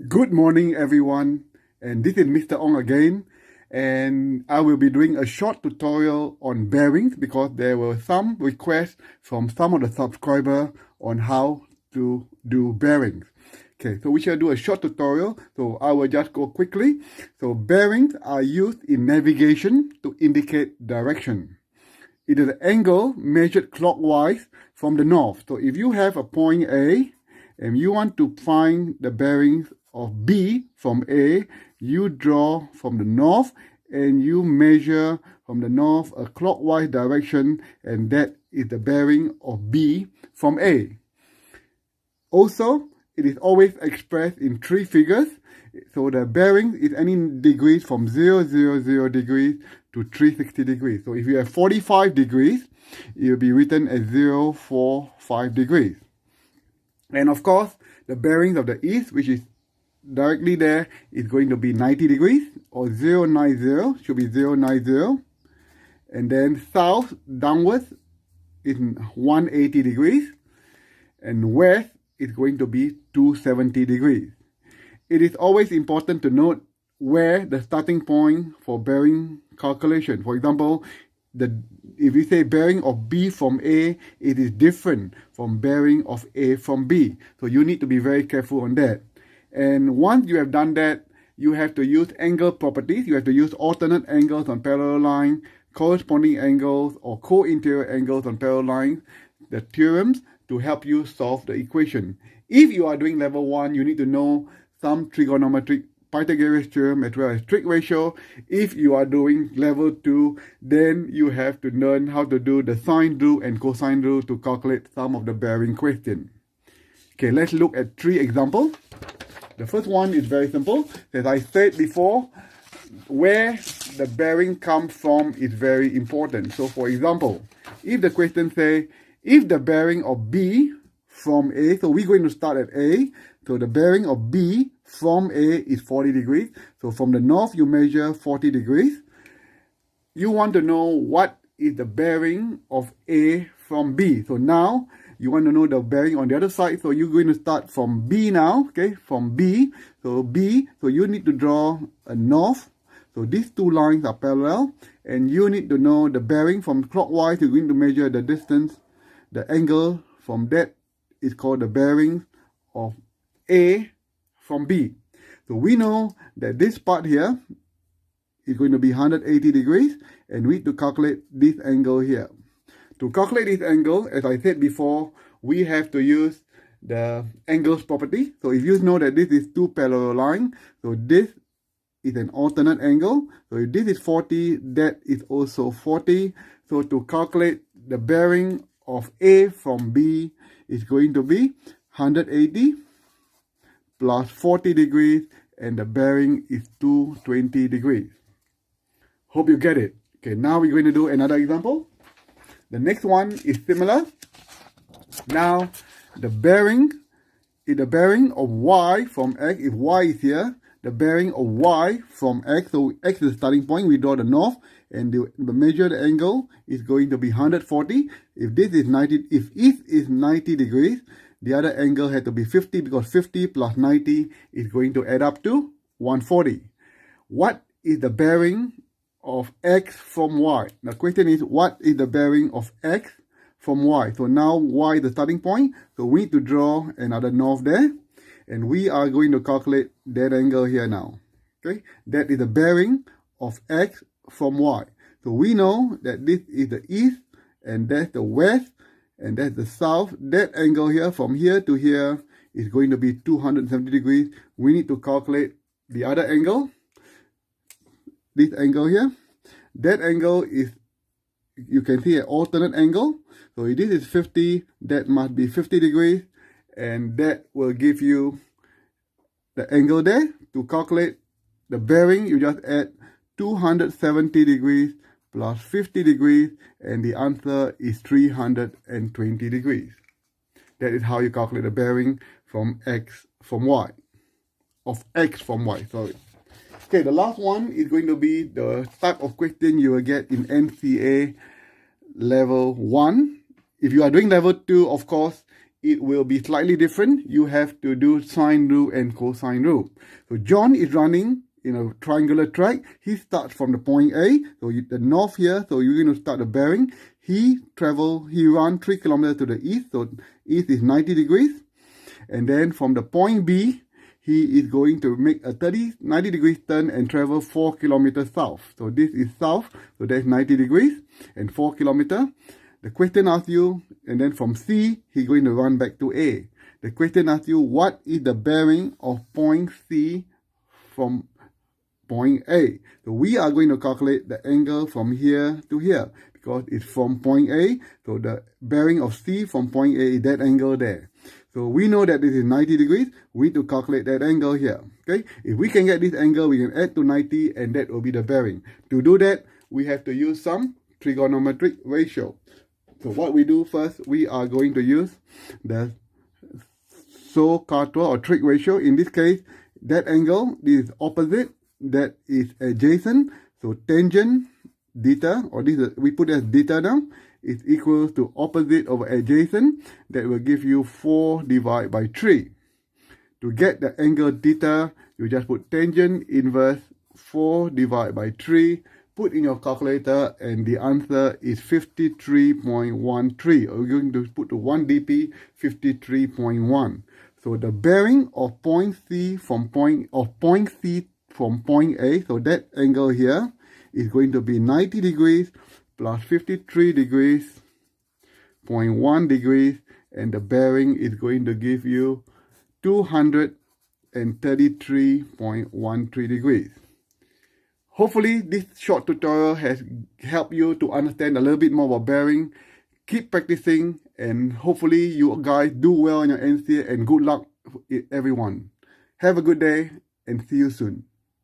Good morning, everyone, and this is Mr. Ong again, and I will be doing a short tutorial on bearings because there were some requests from some of the subscribers on how to do bearings. Okay, so we shall do a short tutorial, so I will just go quickly. So bearings are used in navigation to indicate direction. It is an angle measured clockwise from the north. So if you have a point A and you want to find the bearings of B from A, you draw from the north and you measure from the north a clockwise direction, and that is the bearing of B from A. Also, it is always expressed in three figures. So the bearing is any degrees from 0, 0, 0 degrees to 360 degrees. So if you have 45 degrees, it will be written as 0, 4, 5 degrees. And of course, the bearings of the east, which is directly there, is going to be 90 degrees, or 0, 90, should be 0, 90. And then south, downwards, is 180 degrees. And west is going to be 270 degrees. It is always important to note where the starting point for bearing calculation. For example, if we say bearing of B from A, it is different from bearing of A from B. So you need to be very careful on that. And once you have done that, you have to use angle properties. You have to use alternate angles on parallel lines, corresponding angles, or co-interior angles on parallel lines, the theorems, to help you solve the equation. If you are doing level 1, you need to know some trigonometric Pythagoras theorem as well as trig ratio. If you are doing level 2, then you have to learn how to do the sine rule and cosine rule to calculate some of the bearing question. Okay, let's look at 3 examples. The first one is very simple. As I said before, where the bearing comes from is very important. So for example, if the question says, if the bearing of B from A, so we're going to start at A, so the bearing of B from A is 40 degrees. So from the north, you measure 40 degrees. You want to know what is the bearing of A from B. So now, you want to know the bearing on the other side. So you're going to start from B now, okay, from B. So B, so you need to draw a north. So these two lines are parallel. And you need to know the bearing from clockwise. You're going to measure the distance. The angle from that is called the bearing of A from B. So we know that this part here is going to be 180 degrees, and we need to calculate this angle here. To calculate this angle, as I said before, we have to use the angles property. So if you know that this is two parallel lines, so this is an alternate angle. So if this is 40, that is also 40. So to calculate the bearing of A from B is going to be 180 plus 40 degrees, and the bearing is 220 degrees. Hope you get it. Okay, now we're going to do another example. The next one is similar. Now, the bearing is the bearing of Y from X. If Y is here, the bearing of Y from X, so X is the starting point, we draw the north, and the measure the angle is going to be 140. If this is 90, if east is 90 degrees, the other angle had to be 50, because 50 plus 90 is going to add up to 140. What is the bearing of X from Y? The question is, what is the bearing of X from Y? So now Y is the starting point, so we need to draw another north there, and we are going to calculate that angle here now. Okay, that is the bearing of X from Y. So we know that this is the east, and that's the west, and that's the south. That angle here, from here to here, is going to be 270 degrees. We need to calculate the other angle. This angle here. That angle is, you can see, an alternate angle. So if this is 50, that must be 50 degrees. And that will give you the angle there. To calculate the bearing, you just add 270 degrees plus 50 degrees, and the answer is 320 degrees. That is how you calculate the bearing from X from Y. Of X from Y, sorry. Okay, the last one is going to be the type of question you will get in NCEA level 1. If you are doing level 2, of course, it will be slightly different. You have to do sine rule and cosine rule. So John is running in a triangular track. He starts from the point A, so the north here, so you're going to start the bearing. He runs 3 kilometers to the east, so east is 90 degrees. And then from the point B, he is going to make a 90 degrees turn and travel 4 kilometers south. So this is south, so that's 90 degrees and 4 kilometers. The question asks you, and then from C, he's going to run back to A. The question asks you, what is the bearing of point C from point A? So we are going to calculate the angle from here to here because it's from point A. So the bearing of C from point A is that angle there. So we know that this is 90 degrees. We need to calculate that angle here. Okay. If we can get this angle, we can add to 90 and that will be the bearing. To do that, we have to use some trigonometric ratio. So what we do first, we are going to use the so-called or trig ratio. In this case, that angle, this is opposite, that is adjacent. So tangent theta, or this is, we put as theta now, is equal to opposite over adjacent. That will give you 4 divided by 3. To get the angle theta, you just put tangent inverse 4 divided by 3. Put in your calculator and the answer is 53.13. We're going to put to 1 dp 53.1. So the bearing of point C from point A, so that angle here is going to be 90 degrees plus 53 degrees, 0.1 degrees, and the bearing is going to give you 233.13 degrees. Hopefully, this short tutorial has helped you to understand a little bit more about bearing. Keep practicing, and hopefully you guys do well in your NCEA, and good luck everyone. Have a good day, and see you soon.